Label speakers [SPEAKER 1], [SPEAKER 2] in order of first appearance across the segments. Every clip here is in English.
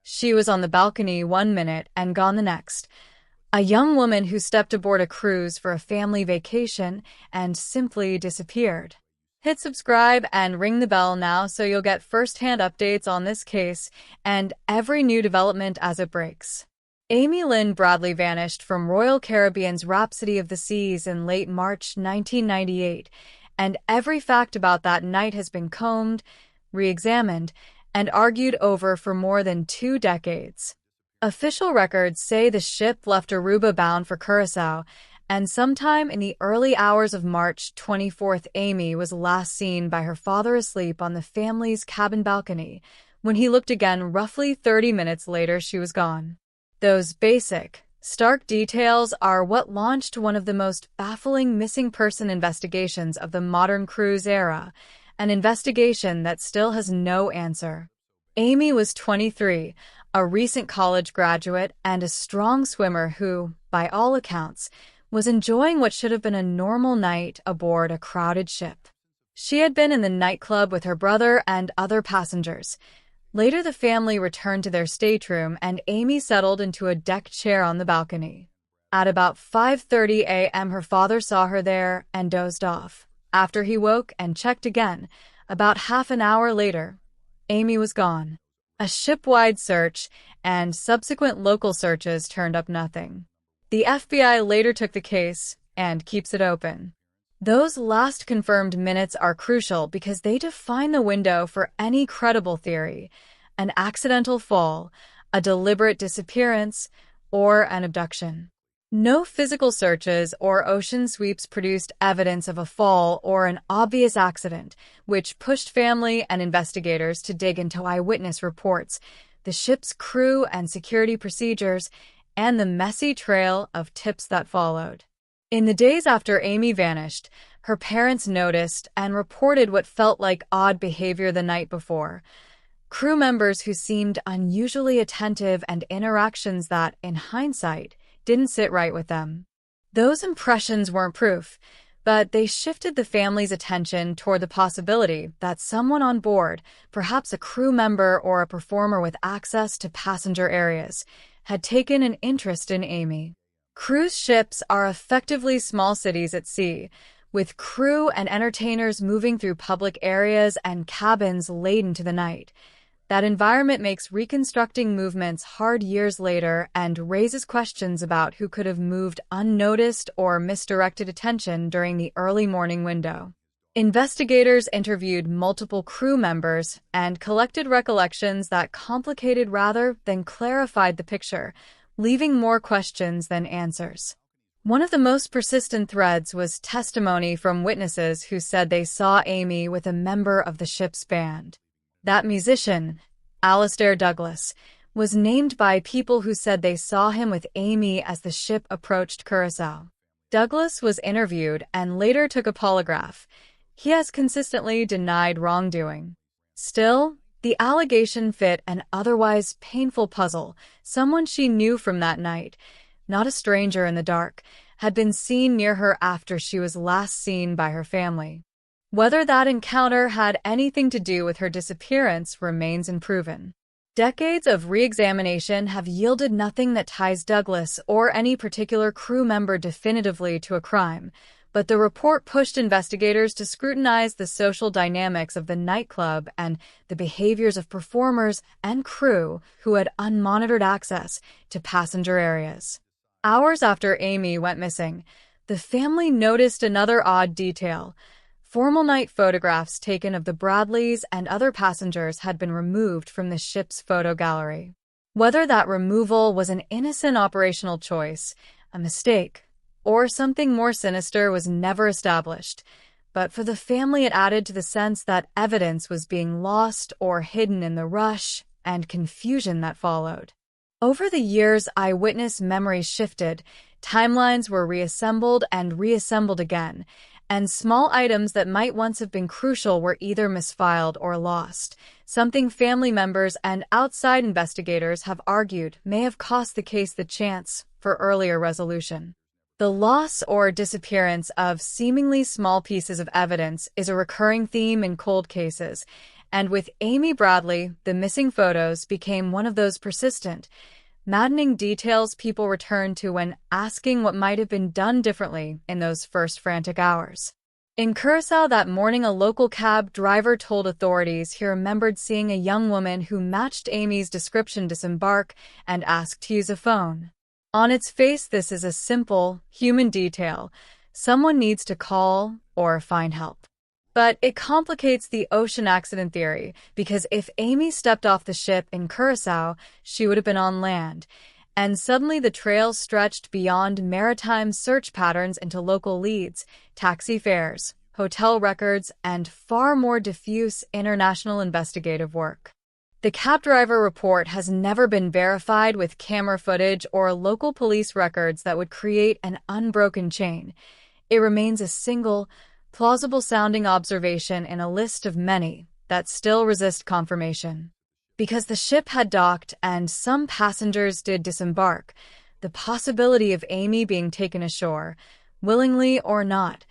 [SPEAKER 1] She was on the balcony one minute and gone the next. A young woman who stepped aboard a cruise for a family vacation and simply disappeared. Hit subscribe and ring the bell now so you'll get first-hand updates on this case and every new development as it breaks. Amy Lynn Bradley vanished from Royal Caribbean's Rhapsody of the Seas in late March 1998, and every fact about that night has been combed, re-examined, and argued over for more than 2 decades. Official records say the ship left Aruba bound for Curaçao, and sometime in the early hours of March 24th, Amy was last seen by her father asleep on the family's cabin balcony. When he looked again roughly 30 minutes later, she was gone. Those basic, stark details are what launched one of the most baffling missing person investigations of the modern cruise era, an investigation that still has no answer. Amy was 23, a recent college graduate and a strong swimmer who, by all accounts, was enjoying what should have been a normal night aboard a crowded ship. She had been in the nightclub with her brother and other passengers. Later, the family returned to their stateroom and Amy settled into a deck chair on the balcony. At about 5:30 a.m., her father saw her there and dozed off. After he woke and checked again, about half an hour later, Amy was gone. A ship-wide search and subsequent local searches turned up nothing. The FBI later took the case and keeps it open. Those last confirmed minutes are crucial because they define the window for any credible theory: an accidental fall, a deliberate disappearance, or an abduction. No physical searches or ocean sweeps produced evidence of a fall or an obvious accident, which pushed family and investigators to dig into eyewitness reports, the ship's crew and security procedures, and the messy trail of tips that followed. In the days after Amy vanished, her parents noticed and reported what felt like odd behavior the night before. Crew members who seemed unusually attentive and interactions that, in hindsight, didn't sit right with them. Those impressions weren't proof, but they shifted the family's attention toward the possibility that someone on board, perhaps a crew member or a performer with access to passenger areas, had taken an interest in Amy. Cruise ships are effectively small cities at sea, with crew and entertainers moving through public areas and cabins late into the night. That environment makes reconstructing movements hard years later and raises questions about who could have moved unnoticed or misdirected attention during the early morning window. Investigators interviewed multiple crew members and collected recollections that complicated rather than clarified the picture, leaving more questions than answers. One of the most persistent threads was testimony from witnesses who said they saw Amy with a member of the ship's band. That musician, Alastair Douglas, was named by people who said they saw him with Amy as the ship approached Curaçao. Douglas was interviewed and later took a polygraph. He has consistently denied wrongdoing. Still, the allegation fit an otherwise painful puzzle. Someone she knew from that night, not a stranger in the dark, had been seen near her after she was last seen by her family. Whether that encounter had anything to do with her disappearance remains unproven. Decades of re-examination have yielded nothing that ties Douglas or any particular crew member definitively to a crime, but the report pushed investigators to scrutinize the social dynamics of the nightclub and the behaviors of performers and crew who had unmonitored access to passenger areas. Hours after Amy went missing, the family noticed another odd detail. Formal night photographs taken of the Bradleys and other passengers had been removed from the ship's photo gallery. Whether that removal was an innocent operational choice, a mistake, or something more sinister was never established, but for the family it added to the sense that evidence was being lost or hidden in the rush and confusion that followed. Over the years, eyewitness memories shifted, timelines were reassembled and reassembled again, and small items that might once have been crucial were either misfiled or lost, something family members and outside investigators have argued may have cost the case the chance for earlier resolution. The loss or disappearance of seemingly small pieces of evidence is a recurring theme in cold cases, And with Amy Bradley, the missing photos became one of those persistent, maddening details people return to when asking what might have been done differently in those first frantic hours. In Curacao that morning, a local cab driver told authorities he remembered seeing a young woman who matched Amy's description disembark and ask to use a phone. On its face, this is a simple, human detail. Someone needs to call or find help. But it complicates the ocean accident theory, because if Amy stepped off the ship in Curacao, she would have been on land. And suddenly the trail stretched beyond maritime search patterns into local leads, taxi fares, hotel records, and far more diffuse international investigative work. The cab driver report has never been verified with camera footage or local police records that would create an unbroken chain. It remains a single, plausible-sounding observation in a list of many that still resist confirmation. Because the ship had docked and some passengers did disembark, the possibility of Amy being taken ashore, willingly or not,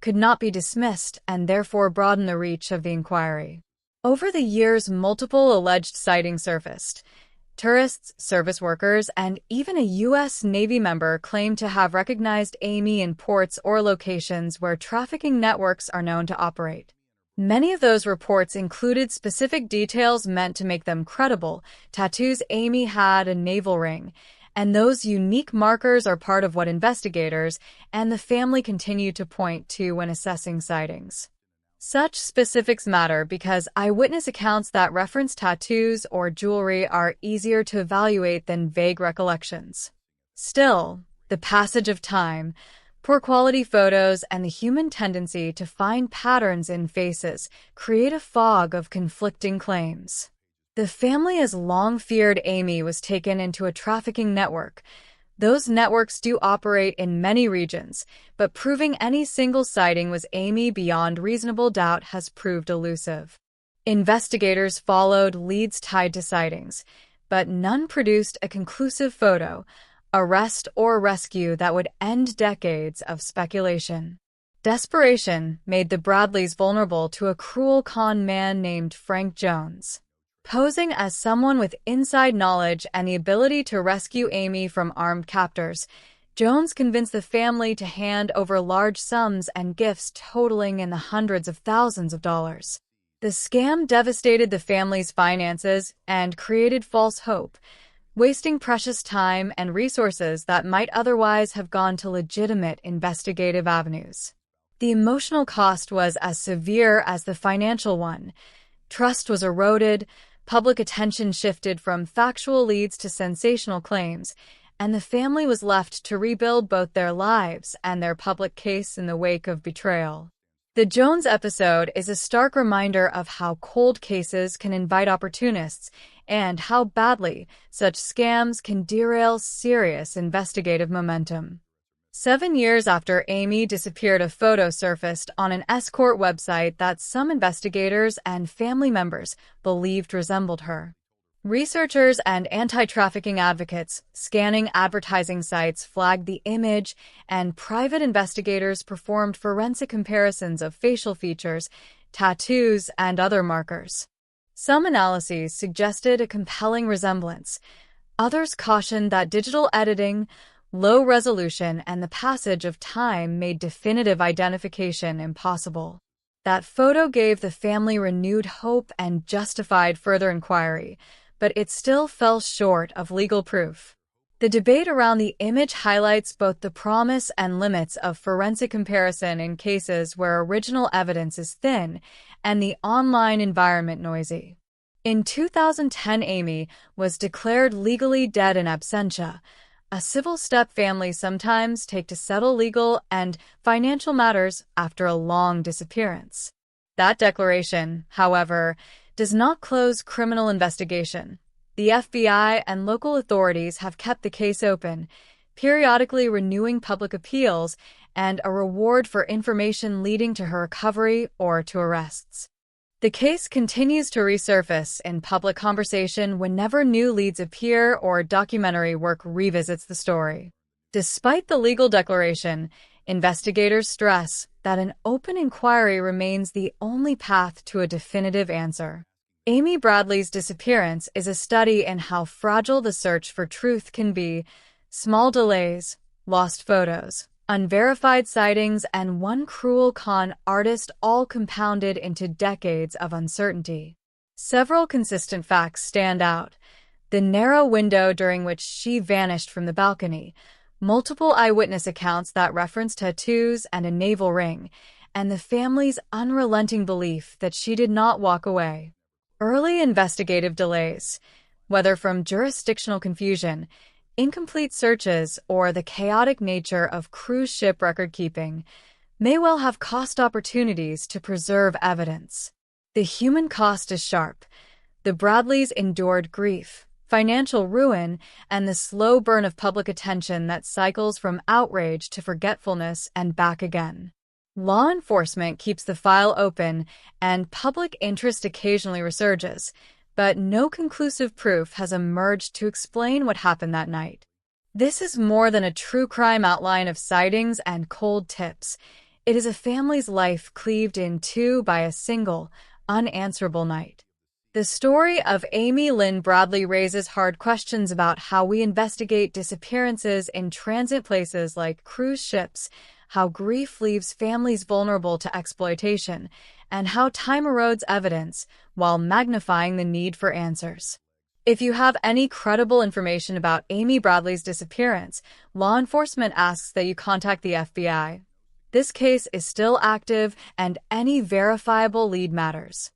[SPEAKER 1] could not be dismissed and therefore broaden the reach of the inquiry. Over the years, multiple alleged sightings surfaced. Tourists, service workers, and even a U.S. Navy member claimed to have recognized Amy in ports or locations where trafficking networks are known to operate. Many of those reports included specific details meant to make them credible. Tattoos Amy had, a navel ring, and those unique markers are part of what investigators and the family continue to point to when assessing sightings. Such specifics matter because eyewitness accounts that reference tattoos or jewelry are easier to evaluate than vague recollections. Still, the passage of time, poor quality photos, and the human tendency to find patterns in faces create a fog of conflicting claims. The family has long feared Amy was taken into a trafficking network. Those networks do operate in many regions, but proving any single sighting was Amy beyond reasonable doubt has proved elusive. Investigators followed leads tied to sightings, but none produced a conclusive photo, arrest, or rescue that would end decades of speculation. Desperation made the Bradleys vulnerable to a cruel con man named Frank Jones. Posing as someone with inside knowledge and the ability to rescue Amy from armed captors, Jones convinced the family to hand over large sums and gifts totaling in the hundreds of thousands of dollars. The scam devastated the family's finances and created false hope, wasting precious time and resources that might otherwise have gone to legitimate investigative avenues. The emotional cost was as severe as the financial one. Trust was eroded, public attention shifted from factual leads to sensational claims, and the family was left to rebuild both their lives and their public case in the wake of betrayal. The Jones episode is a stark reminder of how cold cases can invite opportunists and how badly such scams can derail serious investigative momentum. 7 years after Amy disappeared, a photo surfaced on an escort website that some investigators and family members believed resembled her. Researchers and anti-trafficking advocates scanning advertising sites flagged the image, and private investigators performed forensic comparisons of facial features, tattoos, and other markers. Some analyses suggested a compelling resemblance. Others cautioned that digital editing, low resolution, and the passage of time made definitive identification impossible. That photo gave the family renewed hope and justified further inquiry, but it still fell short of legal proof. The debate around the image highlights both the promise and limits of forensic comparison in cases where original evidence is thin and the online environment noisy. In 2010, Amy was declared legally dead in absentia, a civil step families sometimes take to settle legal and financial matters after a long disappearance. That declaration, however, does not close criminal investigation. The FBI and local authorities have kept the case open, periodically renewing public appeals and a reward for information leading to her recovery or to arrests. The case continues to resurface in public conversation whenever new leads appear or documentary work revisits the story. Despite the legal declaration, investigators stress that an open inquiry remains the only path to a definitive answer. Amy Bradley's disappearance is a study in how fragile the search for truth can be. Small delays, lost photos, unverified sightings, and one cruel con artist all compounded into decades of uncertainty. Several consistent facts stand out. The narrow window during which she vanished from the balcony, multiple eyewitness accounts that reference tattoos and a navel ring, and the family's unrelenting belief that she did not walk away. Early investigative delays, whether from jurisdictional confusion, incomplete searches, or the chaotic nature of cruise ship record-keeping, may well have cost opportunities to preserve evidence. The human cost is sharp. The Bradleys endured grief, financial ruin, and the slow burn of public attention that cycles from outrage to forgetfulness and back again. Law enforcement keeps the file open, and public interest occasionally resurges, but no conclusive proof has emerged to explain what happened that night. This is more than a true crime outline of sightings and cold tips. It is a family's life cleaved in two by a single, unanswerable night. The story of Amy Lynn Bradley raises hard questions about how we investigate disappearances in transit places like cruise ships, how grief leaves families vulnerable to exploitation, and how time erodes evidence while magnifying the need for answers. If you have any credible information about Amy Bradley's disappearance, law enforcement asks that you contact the FBI. This case is still active, and any verifiable lead matters.